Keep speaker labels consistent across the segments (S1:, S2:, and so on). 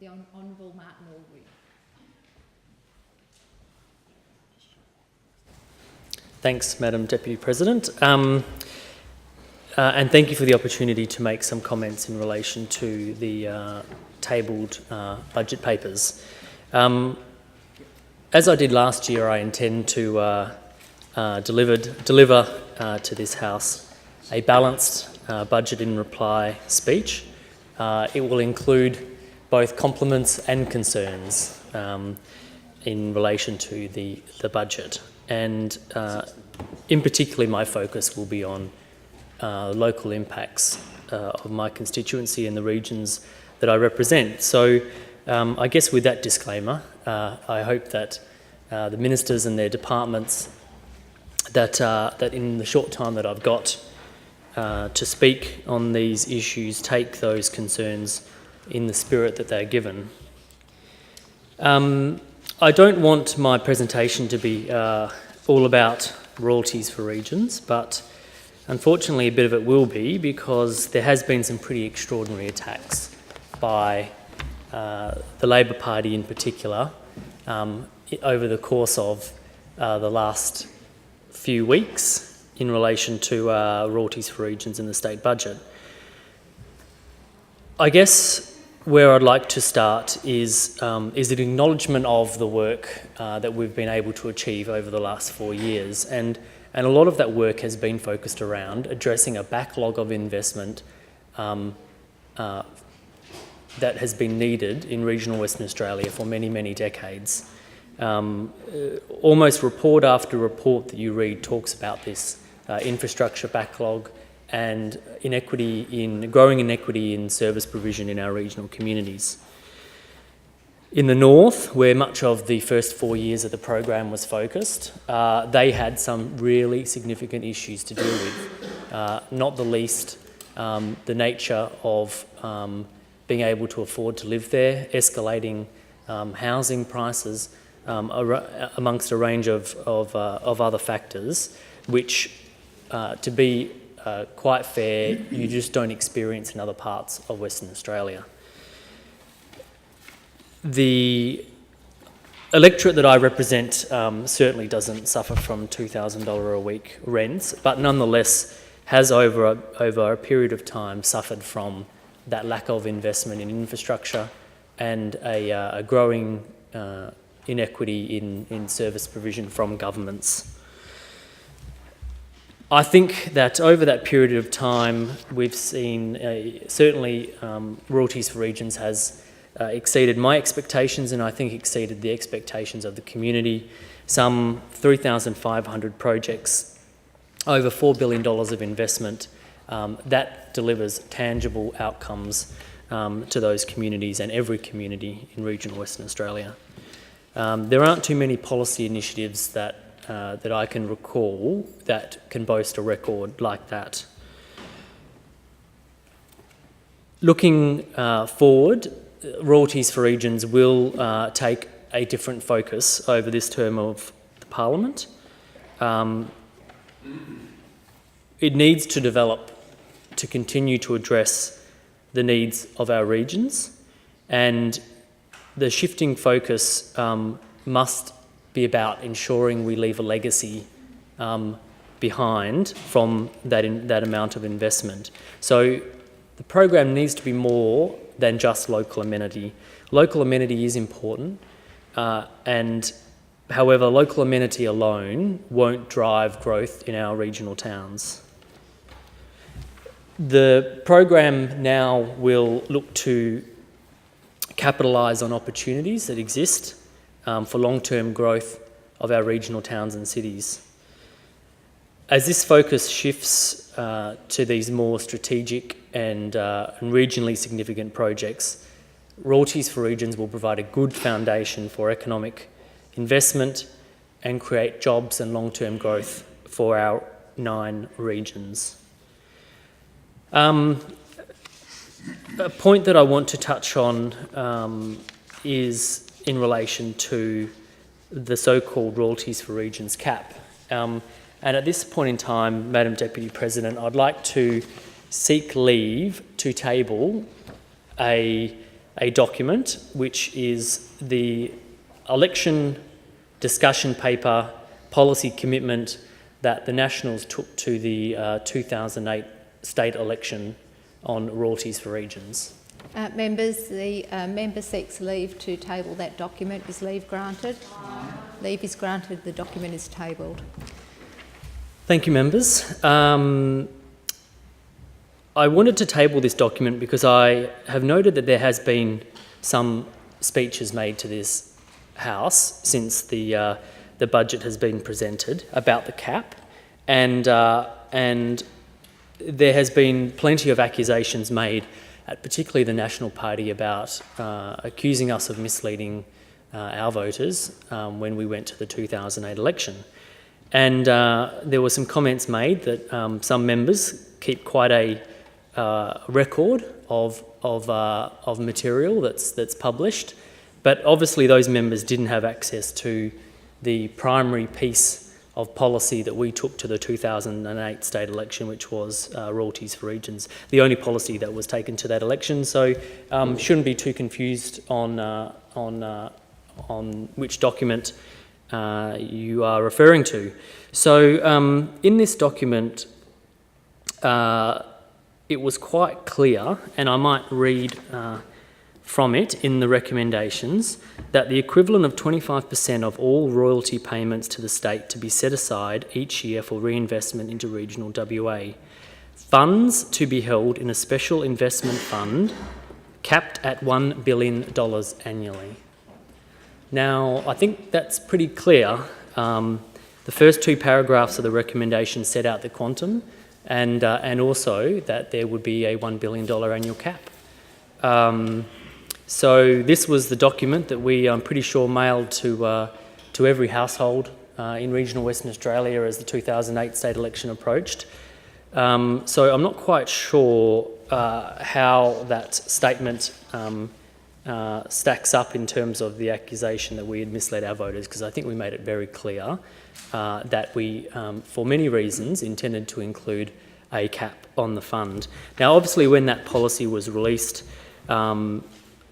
S1: the Honourable Martin Aldridge.
S2: Thanks, Madam Deputy President. And thank you for the opportunity to make some comments in relation to the tabled budget papers. As I did last year, I intend to deliver to this House a balanced budget in reply speech. It will include both compliments and concerns in relation to the budget. And in particular, my focus will be on local impacts of my constituency and the regions that I represent. So I guess with that disclaimer, I hope that the ministers and their departments that in the short time that I've got to speak on these issues take those concerns in the spirit that they're given. I don't want my presentation to be all about royalties for regions, but unfortunately a bit of it will be, because there has been some pretty extraordinary attacks by the Labor Party in particular over the course of the last few weeks in relation to royalties for regions in the state budget. I guess where I'd like to start is an acknowledgement of the work that we've been able to achieve over the last 4 years, and a lot of that work has been focused around addressing a backlog of investment that has been needed in regional Western Australia for many, many decades. Almost report after report that you read talks about this infrastructure backlog and growing inequity in service provision in our regional communities. In the north, where much of the first 4 years of the program was focused, they had some really significant issues to deal with, not the least the nature of being able to afford to live there, escalating housing prices, amongst a range of other factors, which, to be quite fair, you just don't experience in other parts of Western Australia. The electorate that I represent certainly doesn't suffer from $2,000 a week rents, but nonetheless has over a period of time suffered from that lack of investment in infrastructure and a growing inequity in service provision from governments. I think that over that period of time we've seen certainly royalties for regions has exceeded my expectations, and I think exceeded the expectations of the community. Some 3,500 projects, over $4 billion of investment, that delivers tangible outcomes to those communities and every community in regional Western Australia. There aren't too many policy initiatives that I can recall that can boast a record like that. Looking forward, royalties for regions will take a different focus over this term of the Parliament. It needs to develop to continue to address the needs of our regions, and the shifting focus must be about ensuring we leave a legacy behind from that amount of investment. So the program needs to be more than just local amenity. Local amenity is important, and however, local amenity alone won't drive growth in our regional towns. The program now will look to capitalise on opportunities that exist for long-term growth of our regional towns and cities. As this focus shifts to these more strategic and regionally significant projects, royalties for regions will provide a good foundation for economic investment and create jobs and long-term growth for our 9 regions. A point that I want to touch on is in relation to the so-called royalties for regions cap. And at this point in time, Madam Deputy President, I'd like to seek leave to table a a document which is the election discussion paper policy commitment that the Nationals took to the 2008 state election on royalties for regions.
S1: Members, the member seeks leave to table that document. Is leave granted? Leave is granted. The document is tabled.
S2: Thank you, members. I wanted to table this document because I have noted that there has been some speeches made to this House since the budget has been presented about the cap, and there has been plenty of accusations made at particularly the National Party about accusing us of misleading our voters when we went to the 2008 election. And there were some comments made that some members keep quite a record of material that's published, but obviously those members didn't have access to the primary piece of policy that we took to the 2008 state election, which was royalties for regions, the only policy that was taken to that election. So shouldn't be too confused on which document you are referring to. So in this document, it was quite clear, and I might read from it in the recommendations, that the equivalent of 25% of all royalty payments to the state to be set aside each year for reinvestment into regional WA. Funds to be held in a special investment fund capped at $1 billion annually. Now, I think that's pretty clear. The first two paragraphs of the recommendation set out the quantum, and also that there would be a $1 billion annual cap. So this was the document that we, I'm pretty sure, mailed to every household in regional Western Australia as the 2008 state election approached. So I'm not quite sure how that statement stacks up in terms of the accusation that we had misled our voters, because I think we made it very clear that we, for many reasons, intended to include a cap on the fund. Now, obviously, when that policy was released,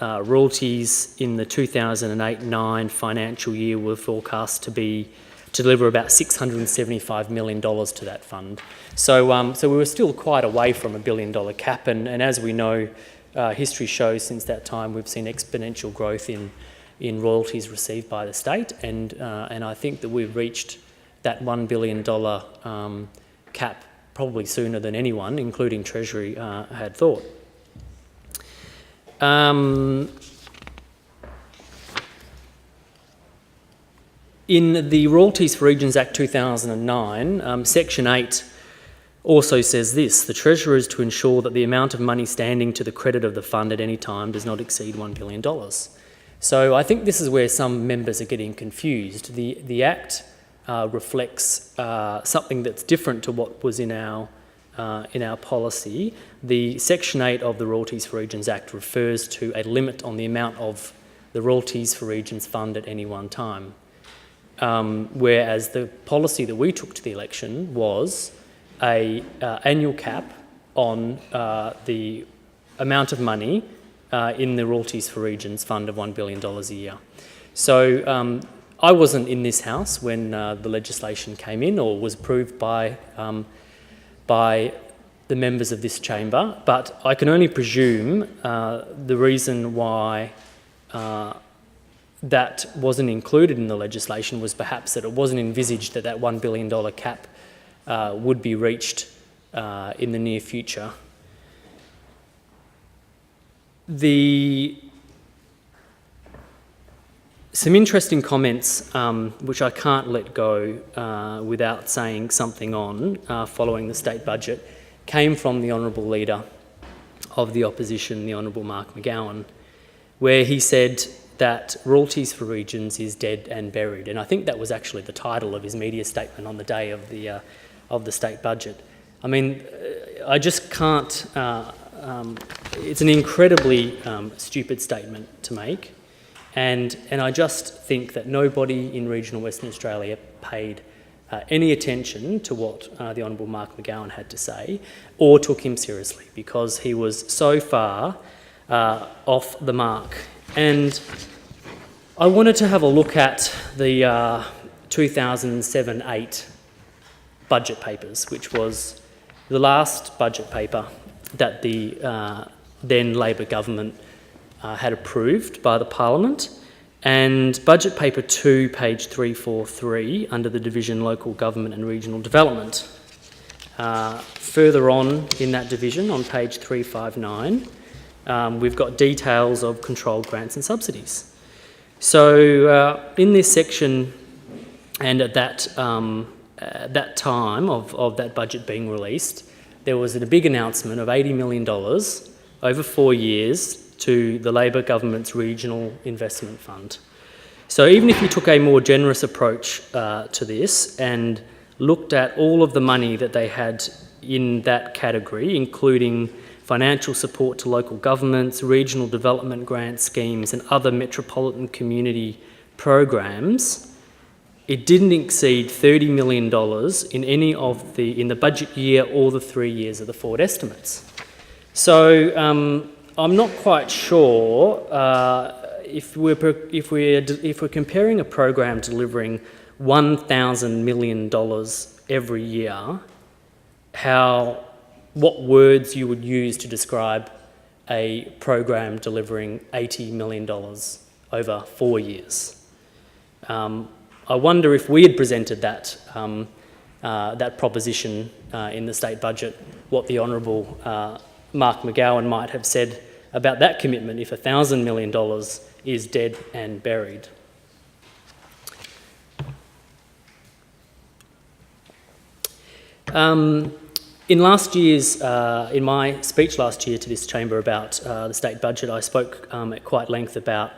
S2: royalties in the 2008-9 financial year were forecast to deliver about $675 million to that fund. So we were still quite away from $1 billion cap, and as we know, history shows since that time we've seen exponential growth in royalties received by the state, and I think that we've reached that $1 billion cap probably sooner than anyone, including Treasury, had thought. In the Royalties for Regions Act 2009, Section 8 also says this: the Treasurer is to ensure that the amount of money standing to the credit of the fund at any time does not exceed $1 billion. So I think this is where some members are getting confused. The Act reflects something that's different to what was in our policy. The Section 8 of the Royalties for Regions Act refers to a limit on the amount of the Royalties for Regions fund at any one time, whereas the policy that we took to the election was an annual cap on the amount of money in the Royalties for Regions fund of $1 billion a year. So I wasn't in this House when the legislation came in or was approved by the members of this chamber, but I can only presume the reason why that wasn't included in the legislation was perhaps that it wasn't envisaged that $1 billion cap would be reached in the near future. Some interesting comments, which I can't let go without saying something on, following the state budget, came from the Honourable Leader of the Opposition, the Honourable Mark McGowan, where he said that royalties for regions is dead and buried. And I think that was actually the title of his media statement on the day of the state budget. I mean, I just can't... it's an incredibly stupid statement to make. And I just think that nobody in regional Western Australia paid any attention to what the Honourable Mark McGowan had to say, or took him seriously, because he was so far off the mark. And I wanted to have a look at the 2007-8 budget papers, which was the last budget paper that the then Labor government had approved by the Parliament. And budget paper 2, page 343, under the division Local Government and Regional Development. Further on in that division, on page 359, we've got details of controlled grants and subsidies. So in this section, and at that time of that budget being released, there was a big announcement of $80 million over 4 years to the Labor government's Regional Investment Fund. So even if you took a more generous approach to this and looked at all of the money that they had in that category, including financial support to local governments, regional development grant schemes and other metropolitan community programs, it didn't exceed $30 million in the budget year or the 3 years of the forward estimates. So I'm not quite sure if we're comparing a program delivering $1,000 million every year, what words you would use to describe a program delivering $80 million over 4 years. I wonder if we had presented that proposition in the state budget, what the Honourable Mark McGowan might have said about that commitment if $1,000 million is dead and buried. In my speech last year to this chamber about the state budget, I spoke at quite length about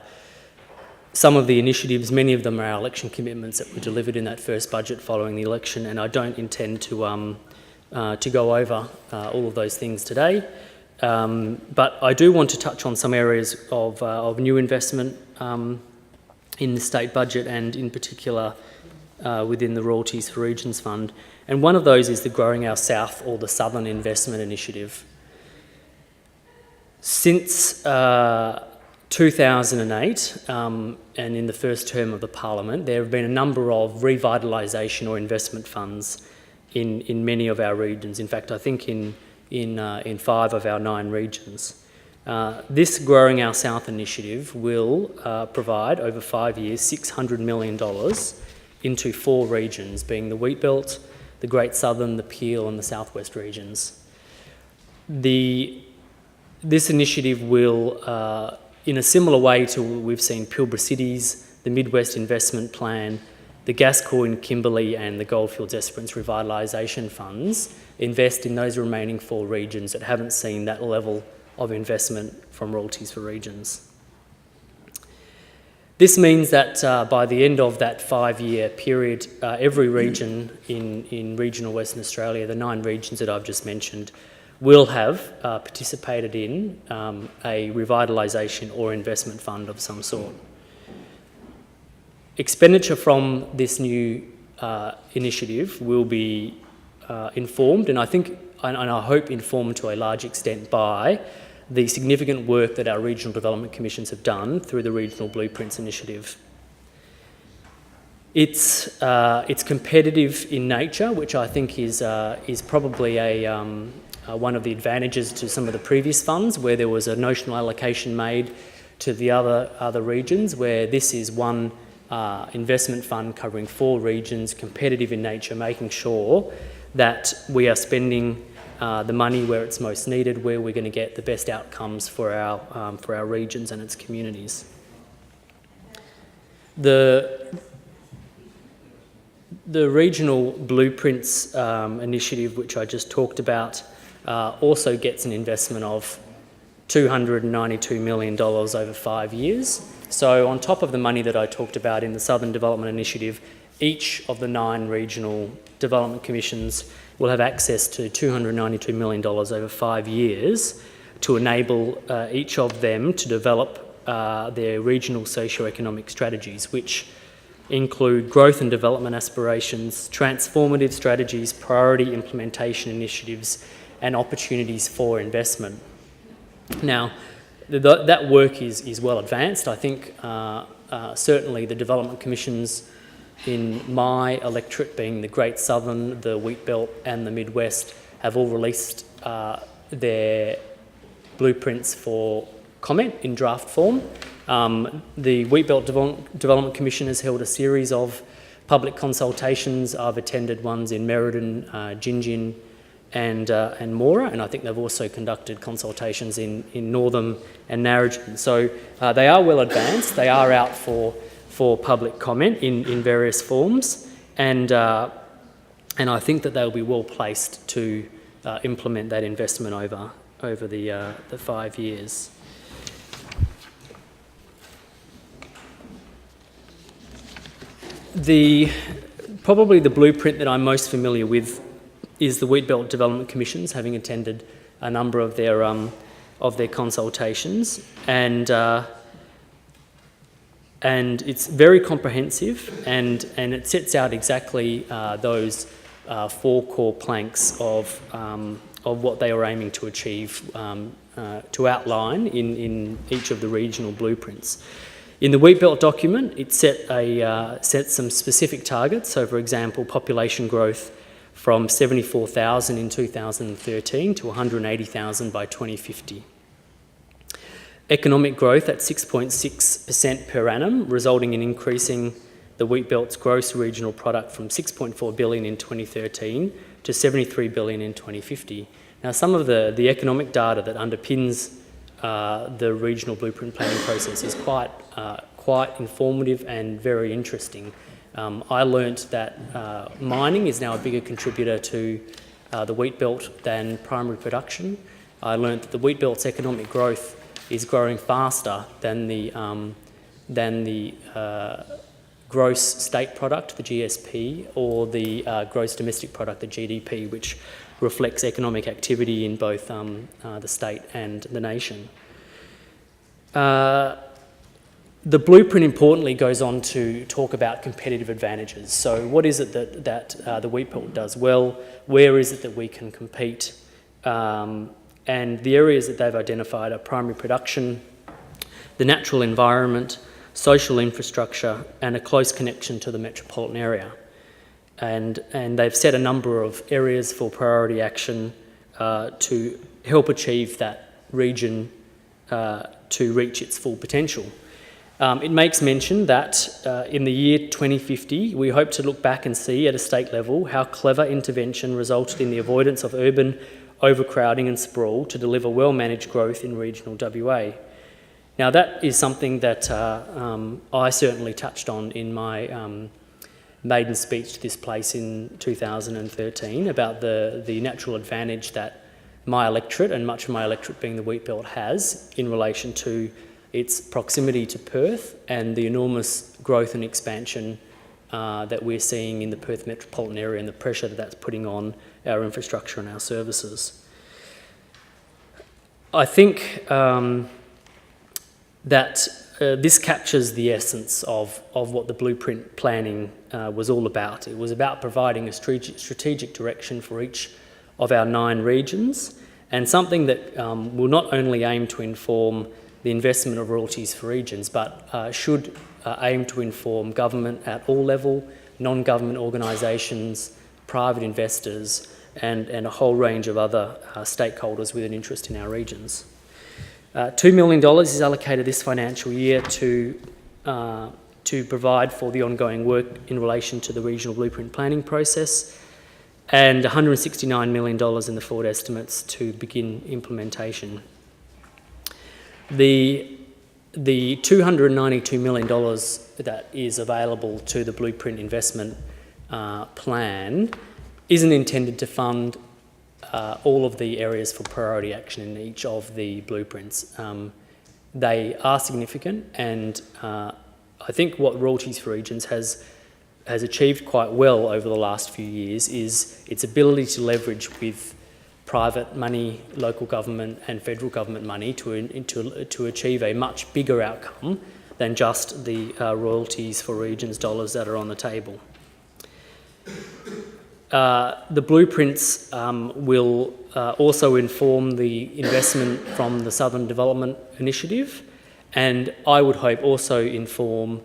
S2: some of the initiatives. Many of them are our election commitments that were delivered in that first budget following the election, and I don't intend to go over all of those things today. But I do want to touch on some areas of new investment in the state budget, and in particular within the Royalties for Regions Fund. And one of those is the Growing Our South, or the Southern Investment Initiative. Since 2008, and in the first term of the Parliament, there have been a number of revitalisation or investment funds in many of our regions. In fact, I think in 5 of our 9 regions. This Growing Our South initiative will provide, over 5 years, $600 million into 4 regions, being the Wheatbelt, the Great Southern, the Peel and the Southwest regions. This initiative will, in a similar way to we've seen Pilbara Cities, the Midwest Investment Plan, the Gascoyne and Kimberley and the Goldfields Esperance Revitalisation Funds, invest in those remaining 4 regions that haven't seen that level of investment from Royalties for Regions. This means that by the end of that 5-year period, every region in regional Western Australia, the 9 regions that I've just mentioned, will have participated in a revitalisation or investment fund of some sort. Expenditure from this new initiative will be informed, and I hope informed to a large extent by the significant work that our regional development commissions have done through the Regional Blueprints Initiative. It's competitive in nature, which I think is probably one of the advantages to some of the previous funds, where there was a notional allocation made to the other regions, where this is one investment fund covering 4 regions, competitive in nature, making sure that we are spending the money where it's most needed, where we're going to get the best outcomes for our regions and its communities. The Regional Blueprints initiative, which I just talked about, also gets an investment of $292 million over 5 years. So on top of the money that I talked about in the Southern Development Initiative, each of the 9 regional development commissions will have access to $292 million over 5 years to enable each of them to develop their regional socio-economic strategies, which include growth and development aspirations, transformative strategies, priority implementation initiatives, and opportunities for investment. Now, that work is well advanced. I think certainly the development commissions in my electorate, being the Great Southern, the Wheatbelt and the Midwest, have all released their blueprints for comment in draft form. The Wheatbelt Development Commission has held a series of public consultations. I've attended ones in Merredin, Gingin and Moora, and I think they've also conducted consultations in Northam and Narrogin. So they are well advanced. They are out for public comment in various forms, and I think that they'll be well placed to implement that investment over the 5 years. Probably the blueprint that I'm most familiar with is the Wheatbelt Development Commissions, having attended a number of their consultations, and it's very comprehensive, and it sets out exactly those 4 core planks of what they are aiming to achieve, to outline in each of the regional blueprints. In the Wheatbelt document, it set some specific targets. So, for example, population growth from 74,000 in 2013 to 180,000 by 2050. Economic growth at 6.6% per annum, resulting in increasing the Wheatbelt's gross regional product from 6.4 billion in 2013 to 73 billion in 2050. Now, some of the economic data that underpins the regional blueprint planning process is quite informative and very interesting. I learnt that mining is now a bigger contributor to the Wheatbelt than primary production. I learnt that the Wheatbelt's economic growth is growing faster than the gross state product, the GSP, or the gross domestic product, the GDP, which reflects economic activity in both the state and the nation. The blueprint, importantly, goes on to talk about competitive advantages. So what is it that the Wheatbelt does well? Where is it that we can compete? And the areas that they've identified are primary production, the natural environment, social infrastructure, and a close connection to the metropolitan area. And they've set a number of areas for priority action to help achieve that region to reach its full potential. It makes mention that in the year 2050, we hope to look back and see at a state level how clever intervention resulted in the avoidance of urban overcrowding and sprawl to deliver well-managed growth in regional WA. Now, that is something that I certainly touched on in my maiden speech to this place in 2013 about the natural advantage that my electorate, and much of my electorate being the Wheatbelt, has in relation to its proximity to Perth and the enormous growth and expansion that we're seeing in the Perth metropolitan area and the pressure that that's putting on our infrastructure and our services. I think that this captures the essence of what the blueprint planning was all about. It was about providing a strategic direction for each of our 9 regions, and something that will not only aim to inform the investment of royalties for regions, but should aim to inform government at all level, non-government organisations, private investors, and a whole range of other stakeholders with an interest in our regions. $2 million is allocated this financial year to provide for the ongoing work in relation to the regional blueprint planning process, and $169 million in the forward estimates to begin implementation. The $292 million that is available to the blueprint investment plan isn't intended to fund all of the areas for priority action in each of the blueprints. They are significant, and I think what Royalties for Regions has achieved quite well over the last few years is its ability to leverage with private money, local government and federal government money to achieve a much bigger outcome than just the Royalties for Regions dollars that are on the table. The blueprints will also inform the investment from the Southern Development Initiative, and I would hope also inform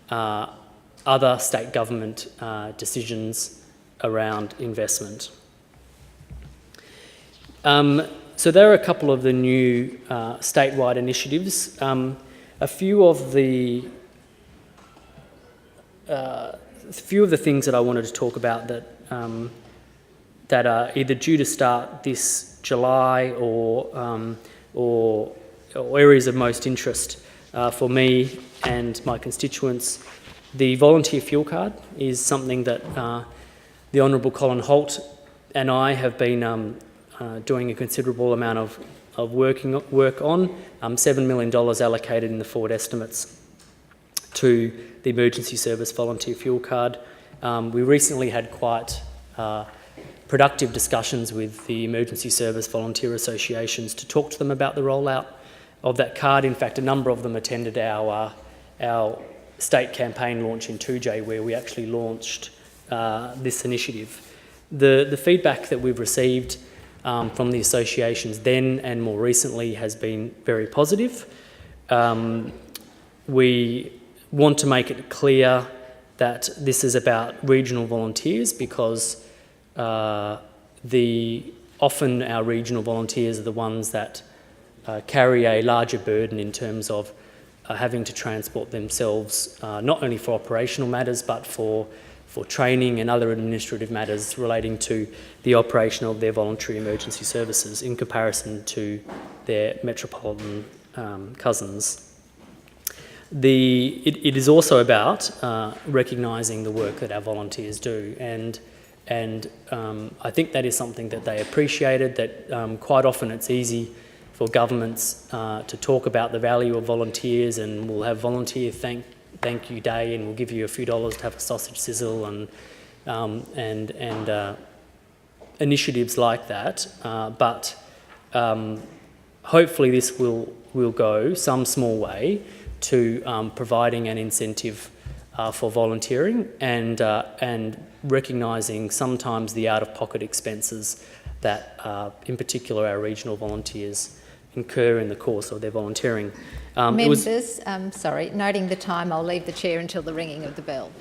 S2: other state government decisions around investment. So there are a couple of the new statewide initiatives. A few of the things that I wanted to talk about that are either due to start this July or areas of most interest for me and my constituents. The volunteer fuel card is something that the Honourable Colin Holt and I have been doing a considerable amount of work on. $7 million allocated in the forward estimates to the emergency service volunteer fuel card. We recently had quite productive discussions with the emergency service volunteer associations to talk to them about the rollout of that card. In fact, a number of them attended our state campaign launch in 2J, where we actually launched this initiative. The feedback that we've received from the associations then and more recently has been very positive. We want to make it clear that this is about regional volunteers, because often our regional volunteers are the ones that carry a larger burden in terms of having to transport themselves, not only for operational matters, but for training and other administrative matters relating to the operation of their voluntary emergency services in comparison to their metropolitan cousins. It is also about recognising the work that our volunteers do, and I think that is something that they appreciated, that quite often it's easy for governments to talk about the value of volunteers, and we'll have volunteer thank you day, and we'll give you a few dollars to have a sausage sizzle and initiatives like that. But hopefully this will go some small way to providing an incentive for volunteering and recognising sometimes the out-of-pocket expenses that, in particular, our regional volunteers incur in the course of their volunteering.
S1: Members, noting the time, I'll leave the chair until the ringing of the bell.